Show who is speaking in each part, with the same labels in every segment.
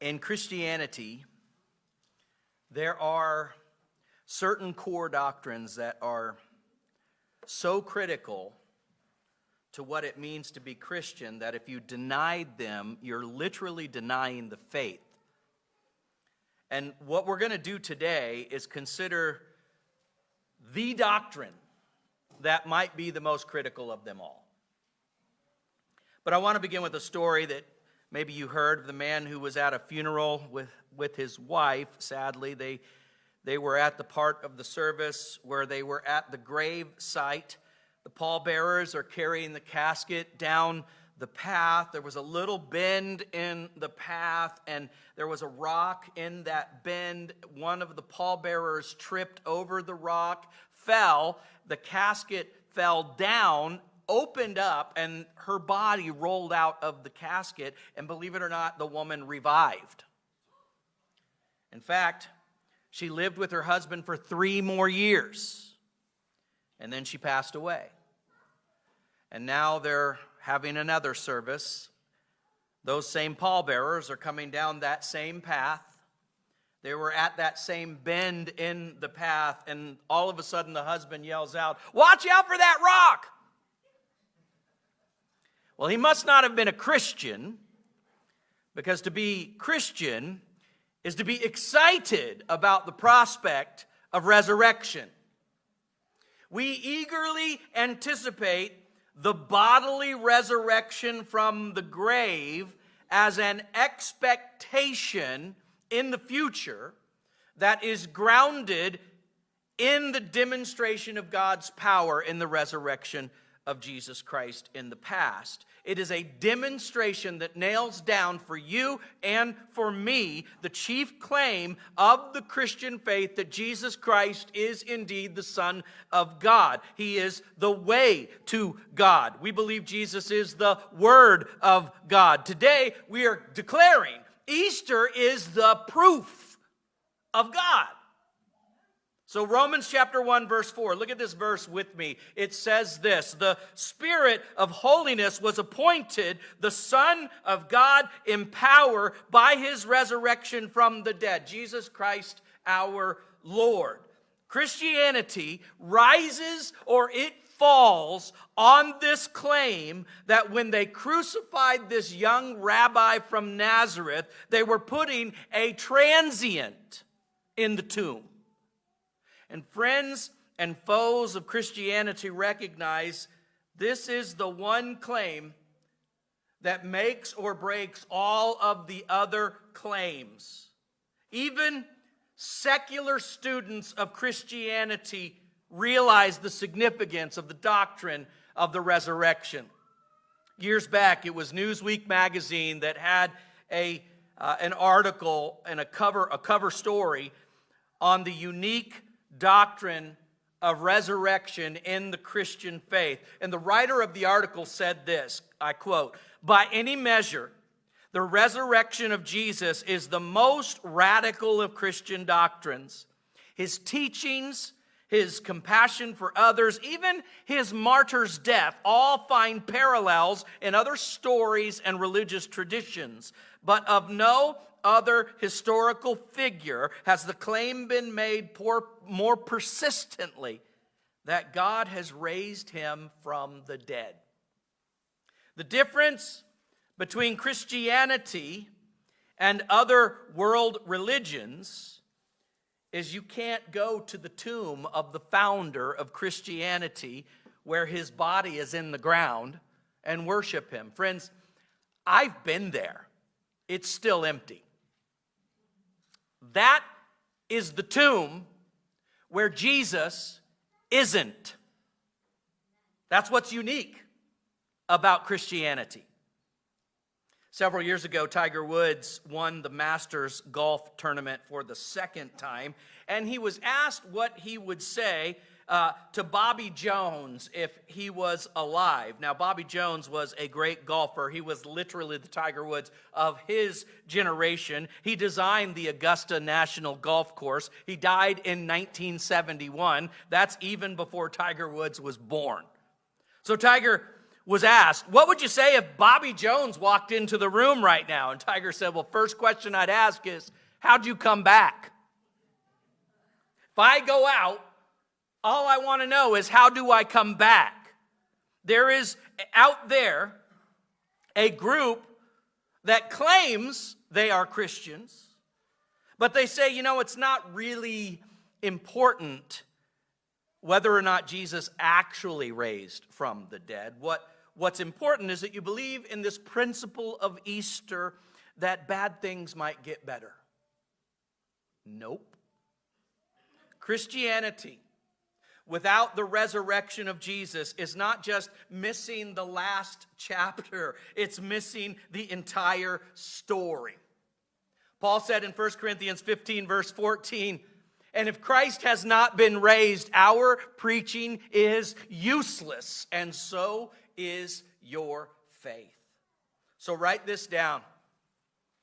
Speaker 1: In Christianity, there are certain core doctrines that are so critical to what it means to be Christian that if you denied them, you're literally denying the faith. And what we're going to do today is consider the doctrine that might be the most critical of them all. But I want to begin with a story that maybe you heard of the man who was at a funeral with his wife. Sadly, they were at the part of the service where they were at the grave site. The pallbearers are carrying the casket down the path. There was a little bend in the path, and there was a rock in that bend. One of the pallbearers tripped over the rock, fell. The casket fell down, opened up, and her body rolled out of the casket, and believe it or not, the woman revived. In fact, she lived with her husband for 3 more years, and then she passed away. And now they're having another service. Those same pallbearers are coming down that same path. They were at that same bend in the path, and all of a sudden the husband yells out, "Watch out for that rock!" Well, he must not have been a Christian, because to be Christian is to be excited about the prospect of resurrection. We eagerly anticipate the bodily resurrection from the grave as an expectation in the future that is grounded in the demonstration of God's power in the resurrection of Jesus Christ in the past. It is a demonstration that nails down for you and for me the chief claim of the Christian faith, that Jesus Christ is indeed the Son of God. He is the way to God. We believe Jesus is the Word of God. Today we are declaring Easter is the proof of God. So Romans chapter 1 verse 4, look at this verse with me. It says this: the Spirit of holiness was appointed the Son of God in power by His resurrection from the dead, Jesus Christ our Lord. Christianity rises or it falls on this claim that when they crucified this young rabbi from Nazareth, they were putting a transient in the tomb. And friends and foes of Christianity recognize this is the one claim that makes or breaks all of the other claims. Even secular students of Christianity realize the significance of the doctrine of the resurrection. Years back, it was Newsweek magazine that had an article and a cover story on the unique doctrine of resurrection in the Christian faith. And the writer of the article said this, I quote, "By any measure, the resurrection of Jesus is the most radical of Christian doctrines. His teachings, His compassion for others, even His martyr's death, all find parallels in other stories and religious traditions. But of no other historical figure has the claim been made more persistently that God has raised Him from the dead." The difference between Christianity and other world religions is you can't go to the tomb of the founder of Christianity where his body is in the ground and worship him. Friends, I've been there. It's still empty. That is the tomb where Jesus isn't. That's what's unique about Christianity. Several years ago, Tiger Woods won the Masters golf tournament for the second time, and he was asked what he would say to Bobby Jones if he was alive. Now, Bobby Jones was a great golfer. He was literally the Tiger Woods of his generation. He designed the Augusta National Golf Course. He died in 1971. That's even before Tiger Woods was born. So Tiger was asked, what would you say if Bobby Jones walked into the room right now? And Tiger said, well, first question I'd ask is, how'd you come back? If I go out, all I want to know is, how do I come back? There is out there a group that claims they are Christians, but they say, it's not really important whether or not Jesus actually raised from the dead. What's important is that you believe in this principle of Easter that bad things might get better. Nope. Christianity without the resurrection of Jesus is not just missing the last chapter, it's missing the entire story. Paul said in 1 Corinthians 15, verse 14, and if Christ has not been raised, our preaching is useless, and so is your faith. So write this down.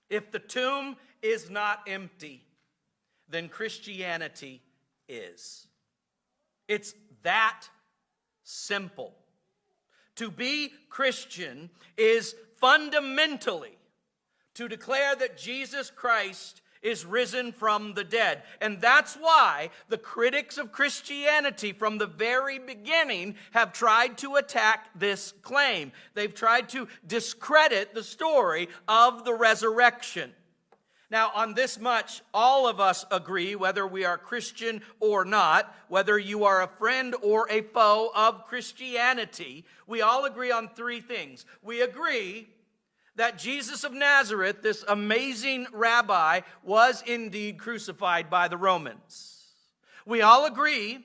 Speaker 1: If the tomb is not empty, then Christianity is. It's that simple. To be Christian is fundamentally to declare that Jesus Christ is risen from the dead. And that's why the critics of Christianity from the very beginning have tried to attack this claim. They've tried to discredit the story of the resurrection. Now, on this much, all of us agree, whether we are Christian or not, whether you are a friend or a foe of Christianity, we all agree on three things. We agree that Jesus of Nazareth, this amazing rabbi, was indeed crucified by the Romans. We all agree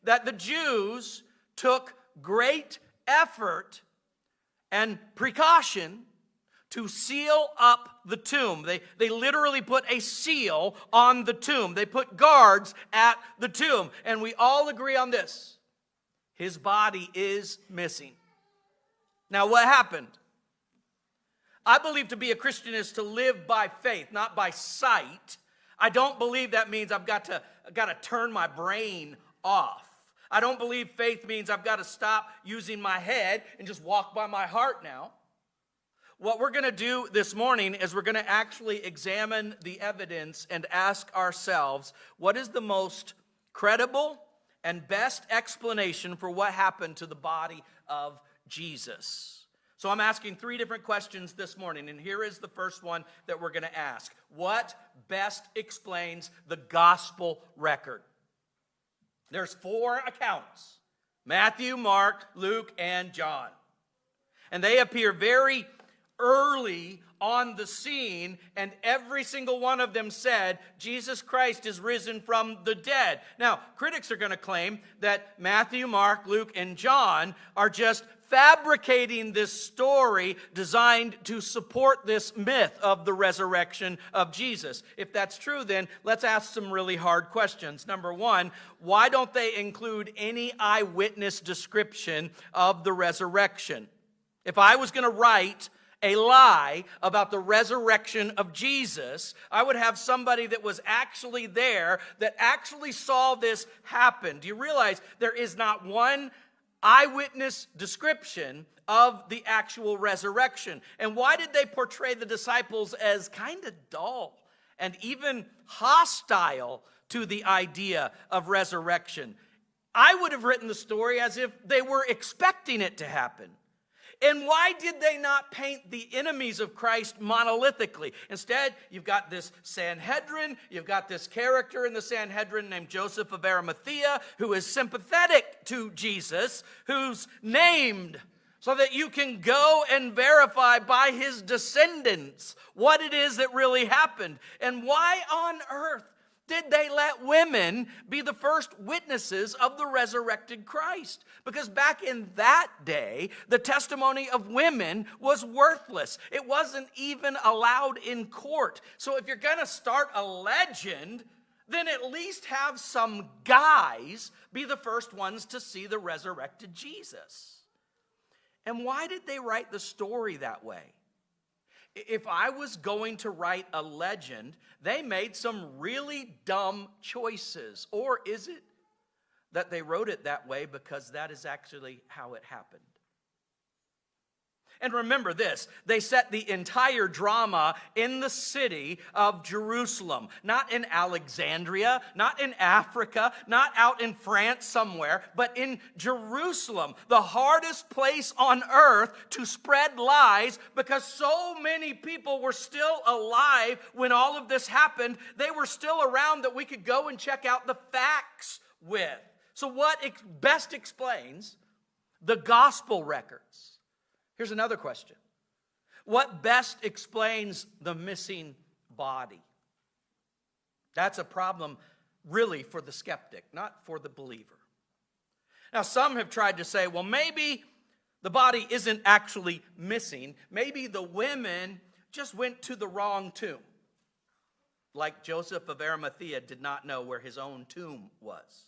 Speaker 1: that the Jews took great effort and precaution to seal up the tomb. They literally put a seal on the tomb. They put guards at the tomb. And we all agree on this. His body is missing. Now, what happened? I believe to be a Christian is to live by faith, not by sight. I don't believe that means I've got to turn my brain off. I don't believe faith means I've got to stop using my head and just walk by my heart now. What we're going to do this morning is we're going to actually examine the evidence and ask ourselves, what is the most credible and best explanation for what happened to the body of Jesus? So I'm asking three different questions this morning, and here is the first one that we're going to ask. What best explains the gospel record? There's 4 accounts: Matthew, Mark, Luke, and John. And they appear very early on the scene, and every single one of them said, Jesus Christ is risen from the dead. Now, critics are going to claim that Matthew, Mark, Luke, and John are just fabricating this story designed to support this myth of the resurrection of Jesus. If that's true, then let's ask some really hard questions. Number one, why don't they include any eyewitness description of the resurrection? If I was going to write a lie about the resurrection of Jesus, I would have somebody that was actually there, that actually saw this happen. Do you realize there is not one eyewitness description of the actual resurrection? And why did they portray the disciples as kind of dull and even hostile to the idea of resurrection? I would have written the story as if they were expecting it to happen. And why did they not paint the enemies of Christ monolithically? Instead, you've got this Sanhedrin, you've got this character in the Sanhedrin named Joseph of Arimathea, who is sympathetic to Jesus, who's named so that you can go and verify by his descendants what it is that really happened. And why on earth did they let women be the first witnesses of the resurrected Christ? Because back in that day, the testimony of women was worthless. It wasn't even allowed in court. So if you're going to start a legend, then at least have some guys be the first ones to see the resurrected Jesus. And why did they write the story that way? If I was going to write a legend, they made some really dumb choices. Or is it that they wrote it that way because that is actually how it happened? And remember this, they set the entire drama in the city of Jerusalem, not in Alexandria, not in Africa, not out in France somewhere, but in Jerusalem, the hardest place on earth to spread lies, because so many people were still alive when all of this happened. They were still around that we could go and check out the facts with. So what best explains the gospel records? Here's another question. What best explains the missing body? That's a problem really for the skeptic, not for the believer. Now, some have tried to say, well, maybe the body isn't actually missing. Maybe the women just went to the wrong tomb. Like Joseph of Arimathea did not know where his own tomb was.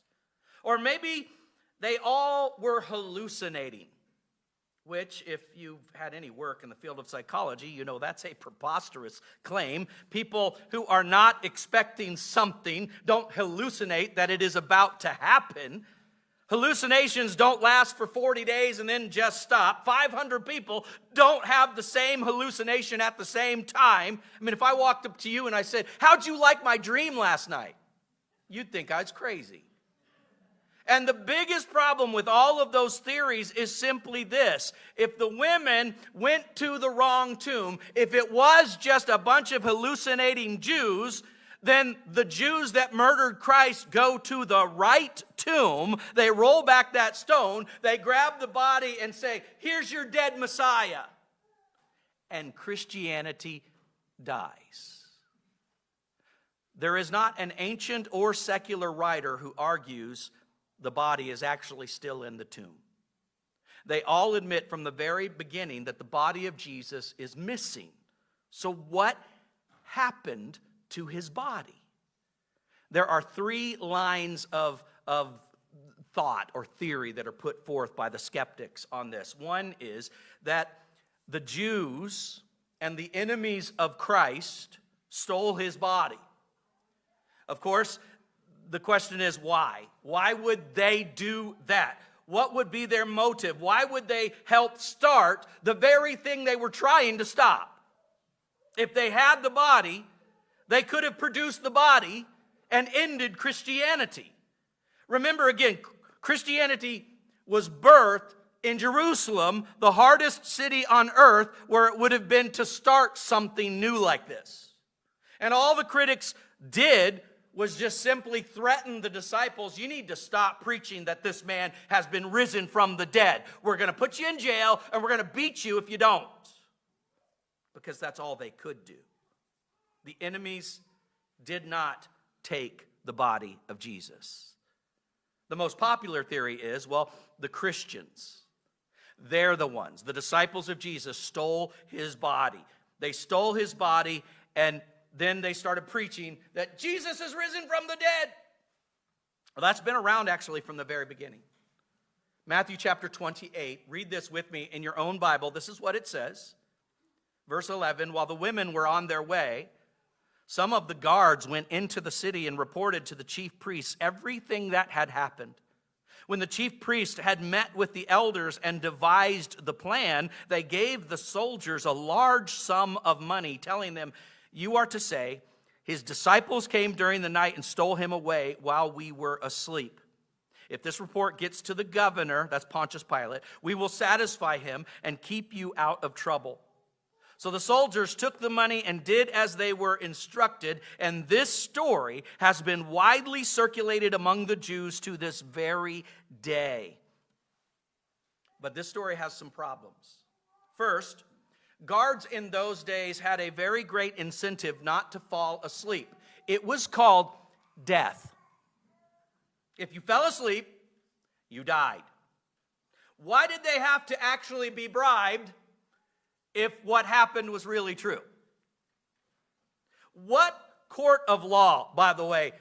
Speaker 1: Or maybe they all were hallucinating. Which, if you've had any work in the field of psychology, you know that's a preposterous claim. People who are not expecting something don't hallucinate that it is about to happen. Hallucinations don't last for 40 days and then just stop. 500 people don't have the same hallucination at the same time. I mean, if I walked up to you and I said, "How'd you like my dream last night?" You'd think I was crazy. And the biggest problem with all of those theories is simply this. If the women went to the wrong tomb, if it was just a bunch of hallucinating Jews, then the Jews that murdered Christ go to the right tomb, they roll back that stone, they grab the body and say, "Here's your dead Messiah." And Christianity dies. There is not an ancient or secular writer who argues the body is actually still in the tomb. They all admit from the very beginning that the body of Jesus is missing. So what happened to his body? There are three lines of thought or theory that are put forth by the skeptics on this. One is that the Jews and the enemies of Christ stole his body. Of course, the question is why? Why would they do that? What would be their motive? Why would they help start the very thing they were trying to stop? If they had the body, they could have produced the body and ended Christianity. Remember again, Christianity was birthed in Jerusalem, the hardest city on earth, where it would have been to start something new like this. And all the critics did was just simply threaten the disciples, "You need to stop preaching that this man has been risen from the dead. We're going to put you in jail and we're going to beat you if you don't." Because that's all they could do. The enemies did not take the body of Jesus. The most popular theory is, well, the Christians, they're the ones. The disciples of Jesus stole his body. They stole his body, and then they started preaching that Jesus is risen from the dead. Well, that's been around actually from the very beginning. Matthew chapter 28, read this with me in your own Bible. This is what it says. Verse 11, while the women were on their way, some of the guards went into the city and reported to the chief priests everything that had happened. When the chief priest had met with the elders and devised the plan, they gave the soldiers a large sum of money, telling them, "You are to say, his disciples came during the night and stole him away while we were asleep. If this report gets to the governor," that's Pontius Pilate, "we will satisfy him and keep you out of trouble." So the soldiers took the money and did as they were instructed, and this story has been widely circulated among the Jews to this very day. But this story has some problems. First, guards in those days had a very great incentive not to fall asleep. It was called death. If you fell asleep, you died. Why did they have to actually be bribed if what happened was really true? What court of law, by the way,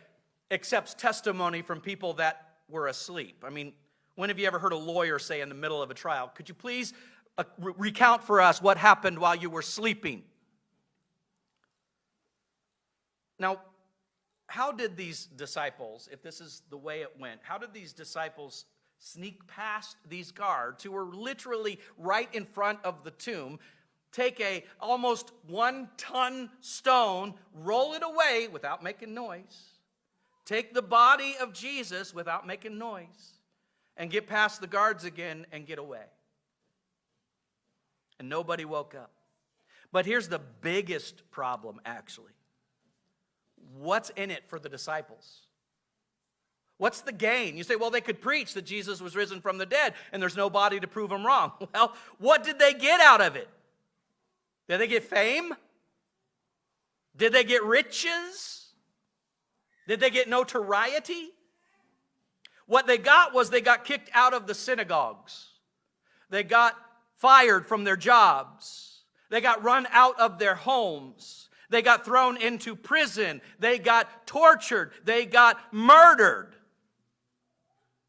Speaker 1: accepts testimony from people that were asleep? I mean, when have you ever heard a lawyer say in the middle of a trial, "Could you please recount for us what happened while you were sleeping?" Now, how did these disciples, if this is the way it went, how did these disciples sneak past these guards who were literally right in front of the tomb, take a almost 1-ton stone, roll it away without making noise, take the body of Jesus without making noise, and get past the guards again and get away. And nobody woke up. But here's the biggest problem, actually. What's in it for the disciples? What's the gain? You say, well, they could preach that Jesus was risen from the dead, and there's no body to prove them wrong. Well, what did they get out of it? Did they get fame? Did they get riches? Did they get notoriety? What they got was they got kicked out of the synagogues. They got fired from their jobs. They got run out of their homes. They got thrown into prison. They got tortured. They got murdered.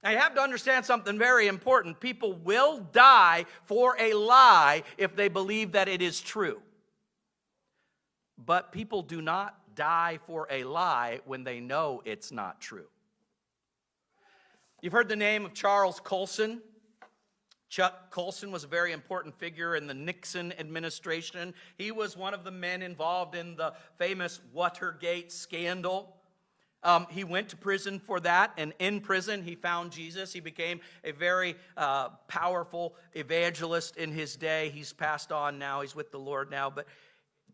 Speaker 1: Now you have to understand something very important. People will die for a lie if they believe that it is true. But people do not die for a lie when they know it's not true. You've heard the name of Charles Colson. Chuck Colson was a very important figure in the Nixon administration. He was one of the men involved in the famous Watergate scandal. He went to prison for that, and in prison he found Jesus. He became a very powerful evangelist in his day. He's passed on now. He's with the Lord now. But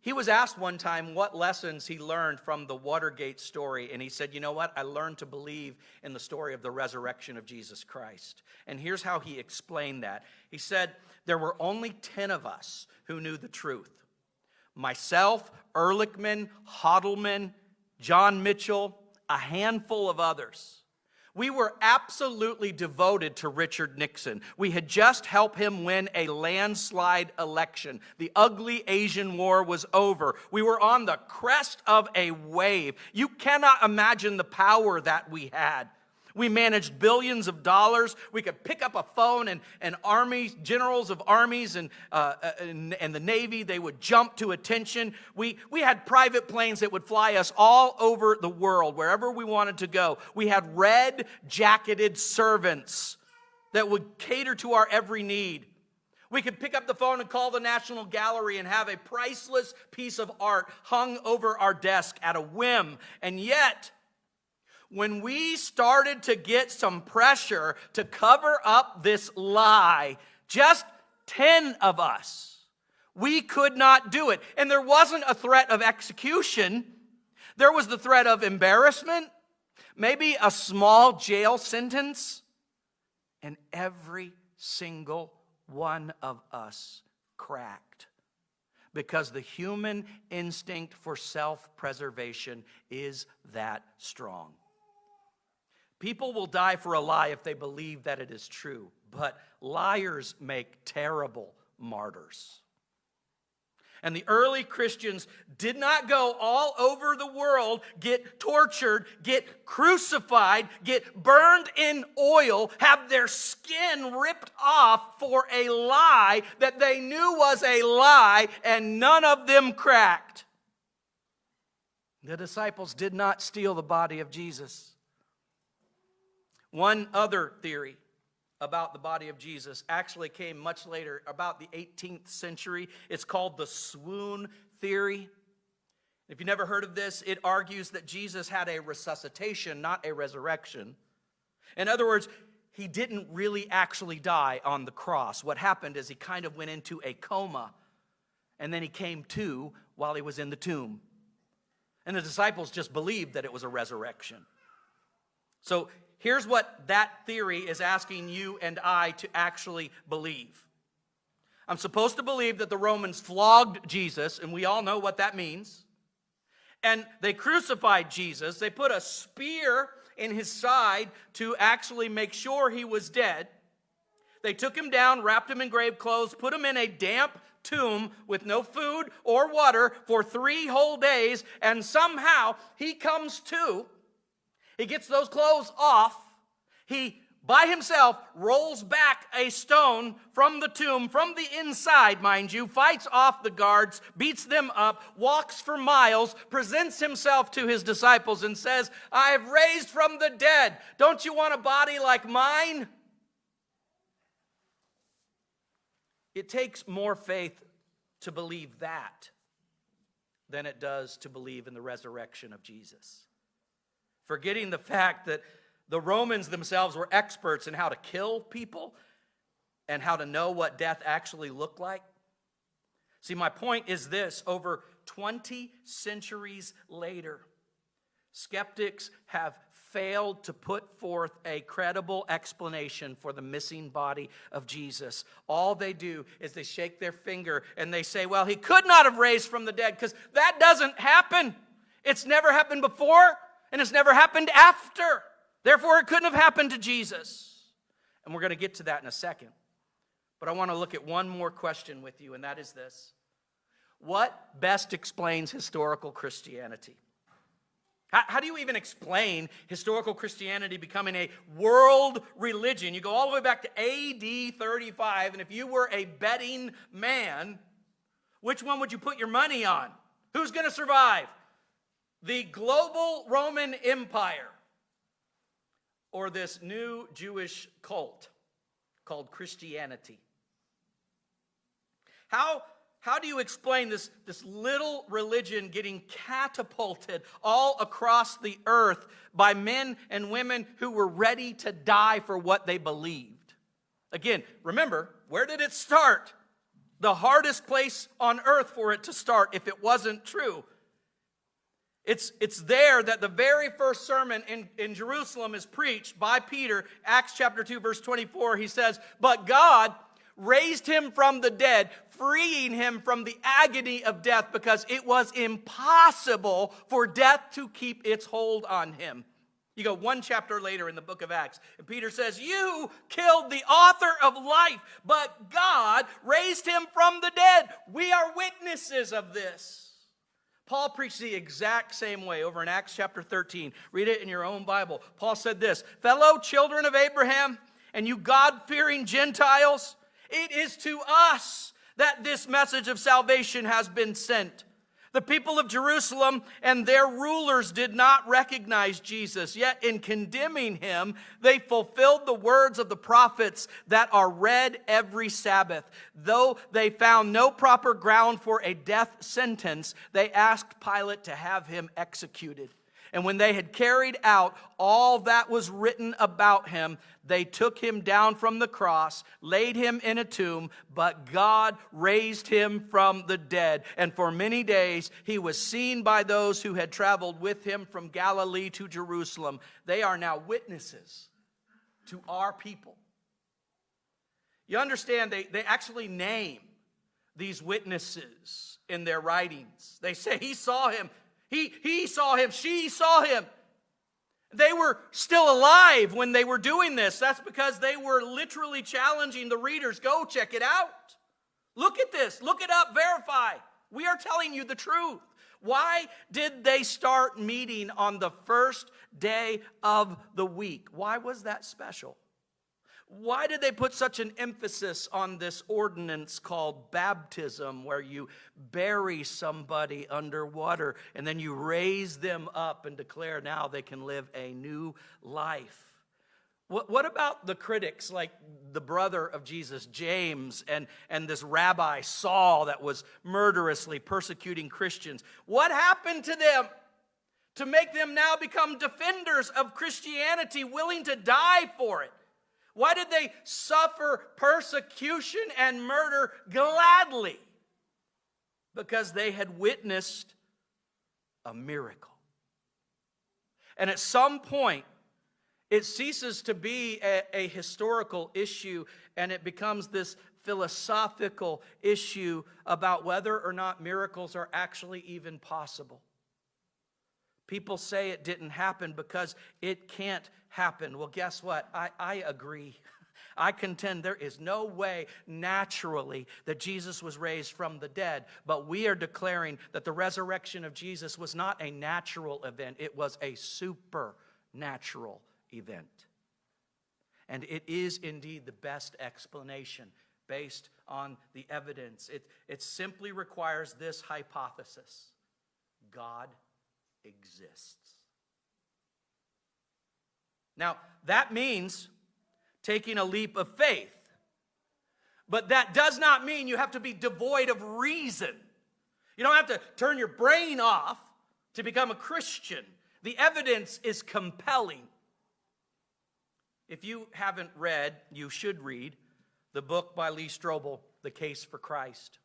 Speaker 1: he was asked one time what lessons he learned from the Watergate story, and he said, you know what? I learned to believe in the story of the resurrection of Jesus Christ. And here's how he explained that. He said, there were only 10 of us who knew the truth. Myself, Ehrlichman, Hodelman, John Mitchell, a handful of others. We were absolutely devoted to Richard Nixon. We had just helped him win a landslide election. The ugly Asian war was over. We were on the crest of a wave. You cannot imagine the power that we had. We managed billions of dollars. We could pick up a phone and armies, generals of armies and the Navy, they would jump to attention. We had private planes that would fly us all over the world, wherever we wanted to go. We had red-jacketed servants that would cater to our every need. We could pick up the phone and call the National Gallery and have a priceless piece of art hung over our desk at a whim. And yet, when we started to get some pressure to cover up this lie, just 10 of us, we could not do it. And there wasn't a threat of execution. There was the threat of embarrassment, maybe a small jail sentence, and every single one of us cracked. Because the human instinct for self-preservation is that strong. People will die for a lie if they believe that it is true, but liars make terrible martyrs. And the early Christians did not go all over the world, get tortured, get crucified, get burned in oil, have their skin ripped off for a lie that they knew was a lie, and none of them cracked. The disciples did not steal the body of Jesus. One other theory about the body of Jesus actually came much later, about the 18th century. It's called the swoon theory. If you've never heard of this, it argues that Jesus had a resuscitation, not a resurrection. In other words, he didn't really actually die on the cross. What happened is he kind of went into a coma, and then he came to while he was in the tomb. And the disciples just believed that it was a resurrection. So here's what that theory is asking you and I to actually believe. I'm supposed to believe that the Romans flogged Jesus, and we all know what that means. And they crucified Jesus. They put a spear in his side to actually make sure he was dead. They took him down, wrapped him in grave clothes, put him in a damp tomb with no food or water for 3 whole days, and somehow he comes to. He gets those clothes off. He, by himself, rolls back a stone from the tomb, from the inside, mind you, fights off the guards, beats them up, walks for miles, presents himself to his disciples and says, I have raised from the dead. Don't you want a body like mine? It takes more faith to believe that than it does to believe in the resurrection of Jesus. Forgetting the fact that the Romans themselves were experts in how to kill people and how to know what death actually looked like. See, my point is this: over 20 centuries later, skeptics have failed to put forth a credible explanation for the missing body of Jesus. All they do is they shake their finger and they say, well, he could not have raised from the dead, because that doesn't happen. It's never happened before, and it's never happened after. Therefore, it couldn't have happened to Jesus. And we're going to get to that in a second. But I want to look at one more question with you, and that is this: what best explains historical Christianity? How do you even explain historical Christianity becoming a world religion? You go all the way back to AD 35, and if you were a betting man, which one would you put your money on? Who's going to survive? The global Roman Empire or this new Jewish cult called Christianity? How do you explain this little religion getting catapulted all across the earth by men and women who were ready to die for what they believed? Again, remember, where did it start? The hardest place on earth for it to start if it wasn't true. It's there that the very first sermon in Jerusalem is preached by Peter. Acts chapter 2, verse 24, he says, "But God raised him from the dead, freeing him from the agony of death, because it was impossible for death to keep its hold on him." You go one chapter later in the book of Acts, and Peter says, "You killed the author of life, but God raised him from the dead. We are witnesses of this." Paul preached the exact same way over in Acts chapter 13. Read it in your own Bible. Paul said this: "Fellow children of Abraham, and you God-fearing Gentiles, it is to us that this message of salvation has been sent. The people of Jerusalem and their rulers did not recognize Jesus, yet in condemning him, they fulfilled the words of the prophets that are read every Sabbath. Though they found no proper ground for a death sentence, they asked Pilate to have him executed. And when they had carried out all that was written about him, they took him down from the cross, laid him in a tomb, but God raised him from the dead. And for many days he was seen by those who had traveled with him from Galilee to Jerusalem." They are now witnesses to our people. You understand, they actually name these witnesses in their writings. They say, he saw him. He saw him. She saw him. They were still alive when they were doing this. That's because they were literally challenging the readers. Go check it out. Look at this. Look it up. Verify. We are telling you the truth. Why did they start meeting on the first day of the week? Why was that special? Why did they put such an emphasis on this ordinance called baptism, where you bury somebody underwater and then you raise them up and declare now they can live a new life? What about the critics like the brother of Jesus, James, and this rabbi Saul that was murderously persecuting Christians? What happened to them to make them now become defenders of Christianity, willing to die for it? Why did they suffer persecution and murder gladly? Because they had witnessed a miracle. And at some point, it ceases to be a historical issue, and it becomes this philosophical issue about whether or not miracles are actually even possible. People say it didn't happen because it can't happen. Well, guess what? I agree. I contend there is no way naturally that Jesus was raised from the dead, but we are declaring that the resurrection of Jesus was not a natural event. It was a supernatural event. And it is indeed the best explanation based on the evidence. It simply requires this hypothesis: God exists. Now, that means taking a leap of faith. But that does not mean you have to be devoid of reason. You don't have to turn your brain off to become a Christian. The evidence is compelling. If you haven't read, you should read the book by Lee Strobel, The Case for Christ.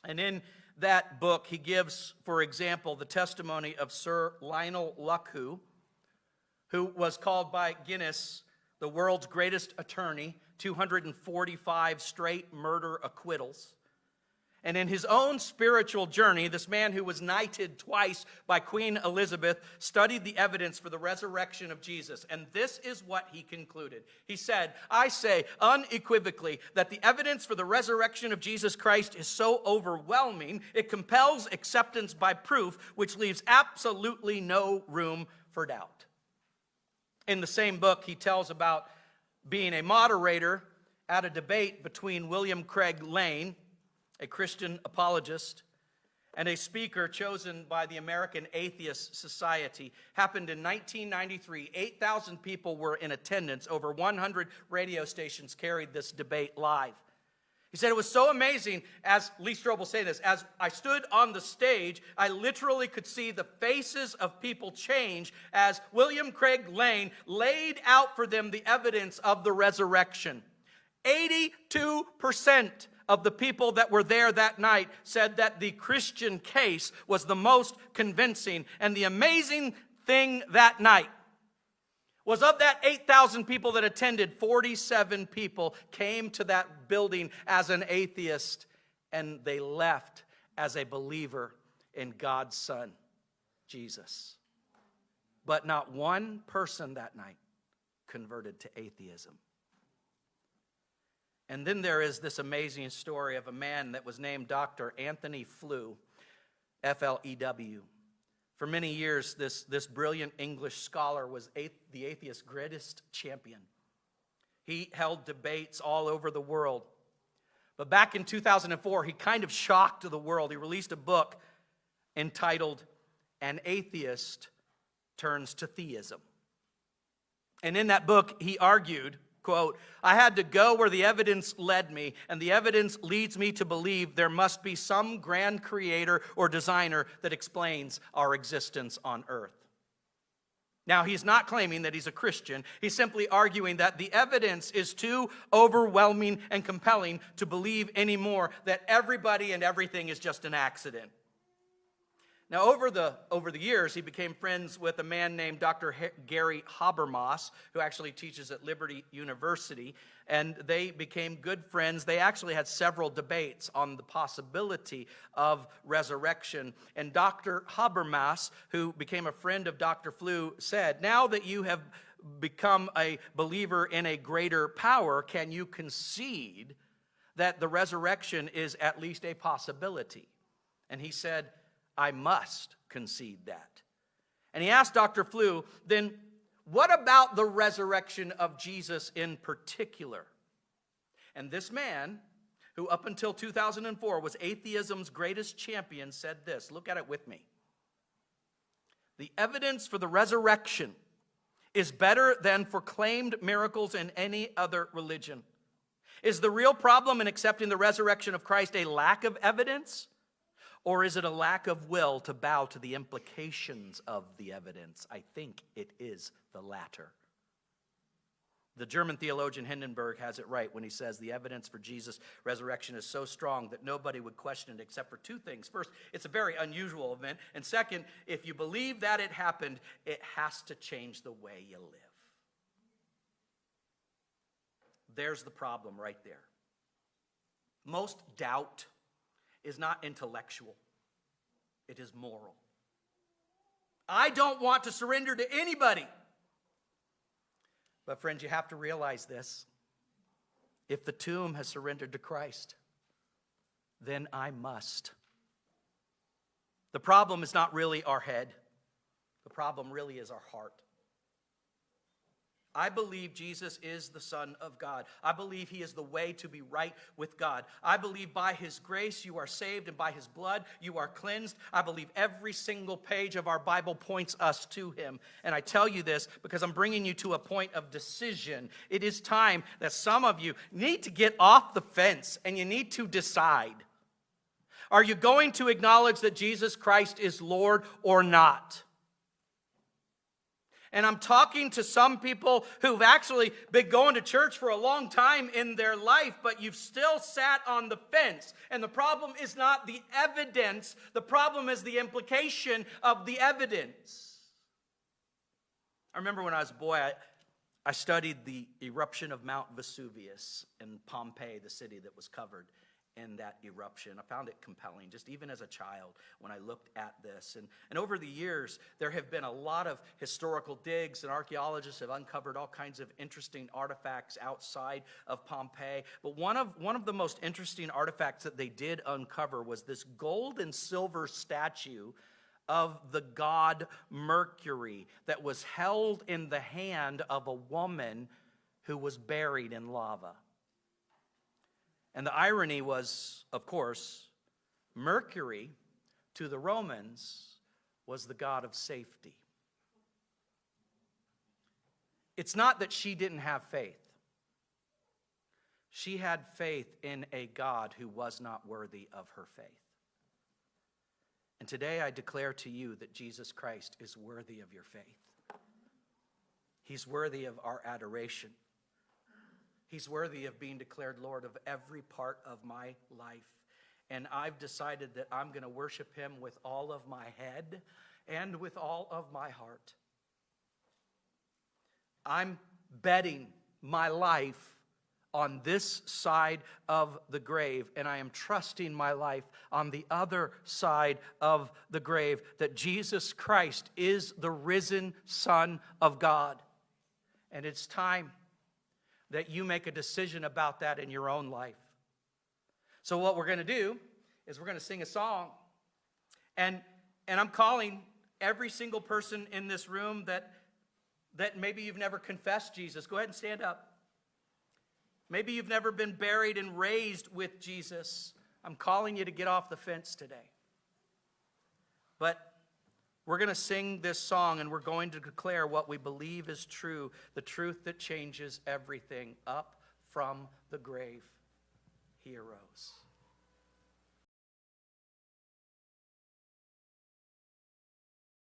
Speaker 1: And in that book, he gives, for example, the testimony of Sir Lionel Luckhoo, who was called by Guinness the world's greatest attorney, 245 straight murder acquittals. And in his own spiritual journey, this man who was knighted twice by Queen Elizabeth studied the evidence for the resurrection of Jesus. And this is what he concluded. He said, I say unequivocally that the evidence for the resurrection of Jesus Christ is so overwhelming, it compels acceptance by proof, which leaves absolutely no room for doubt. In the same book, he tells about being a moderator at a debate between William Craig Lane, a Christian apologist, and a speaker chosen by the American Atheist Society. Happened in 1993. 8,000 people were in attendance. Over 100 radio stations carried this debate live. He said it was so amazing, as Lee Strobel said this, as I stood on the stage, I literally could see the faces of people change as William Craig Lane laid out for them the evidence of the resurrection. 82% of the people that were there that night said that the Christian case was the most convincing. And the amazing thing that night was, of that 8,000 people that attended, 47 people came to that building as an atheist, and they left as a believer in God's Son, Jesus. But not one person that night converted to atheism. And then there is this amazing story of a man that was named Dr. Anthony Flew, F-L-E-W. For many years, this brilliant English scholar was the atheist's greatest champion. He held debates all over the world. But back in 2004, he kind of shocked the world. He released a book entitled An Atheist Turns to Theism. And in that book, he argued, quote, I had to go where the evidence led me, and the evidence leads me to believe there must be some grand creator or designer that explains our existence on earth. Now, he's not claiming that he's a Christian. He's simply arguing that the evidence is too overwhelming and compelling to believe anymore that everybody and everything is just an accident. Now, over the years, he became friends with a man named Dr. Gary Habermas, who actually teaches at Liberty University, and they became good friends. They actually had several debates on the possibility of resurrection. And Dr. Habermas, who became a friend of Dr. Flew, said, now that you have become a believer in a greater power, can you concede that the resurrection is at least a possibility? And he said, I must concede that. And he asked Dr. Flew, then what about the resurrection of Jesus in particular? And this man, who up until 2004 was atheism's greatest champion, said this. Look at it with me. The evidence for the resurrection is better than for claimed miracles in any other religion. Is the real problem in accepting the resurrection of Christ a lack of evidence? Or is it a lack of will to bow to the implications of the evidence? I think it is the latter. The German theologian Hindenburg has it right when he says the evidence for Jesus' resurrection is so strong that nobody would question it except for two things. First, it's a very unusual event. And second, if you believe that it happened, it has to change the way you live. There's the problem right there. Most doubt is not intellectual. It is moral. I don't want to surrender to anybody. But friends, you have to realize this. If the tomb has surrendered to Christ, then I must. The problem is not really our head. The problem really is our heart. I believe Jesus is the Son of God. I believe he is the way to be right with God. I believe by his grace you are saved, and by his blood you are cleansed. I believe every single page of our Bible points us to him. And I tell you this because I'm bringing you to a point of decision. It is time that some of you need to get off the fence and you need to decide. Are you going to acknowledge that Jesus Christ is Lord or not? And I'm talking to some people who've actually been going to church for a long time in their life, but you've still sat on the fence. And the problem is not the evidence. The problem is the implication of the evidence. I remember when I was a boy, I studied the eruption of Mount Vesuvius in Pompeii, the city that was covered in that eruption. I found it compelling, just even as a child, when I looked at this. And over the years, there have been a lot of historical digs, and archaeologists have uncovered all kinds of interesting artifacts outside of Pompeii. But one of the most interesting artifacts that they did uncover was this gold and silver statue of the god Mercury that was held in the hand of a woman who was buried in lava. And the irony was, of course, Mercury to the Romans was the god of safety. It's not that she didn't have faith. She had faith in a God who was not worthy of her faith. And today I declare to you that Jesus Christ is worthy of your faith. He's worthy of our adoration. He's worthy of being declared Lord of every part of my life. And I've decided that I'm going to worship him with all of my head and with all of my heart. I'm betting my life on this side of the grave, and I am trusting my life on the other side of the grave, that Jesus Christ is the risen Son of God. And it's time that you make a decision about that in your own life. So what we're going to do is we're going to sing a song. And I'm calling every single person in this room that maybe you've never confessed Jesus. Go ahead and stand up. Maybe you've never been buried and raised with Jesus. I'm calling you to get off the fence today. But we're going to sing this song, and we're going to declare what we believe is true, the truth that changes everything. Up from the grave, he arose.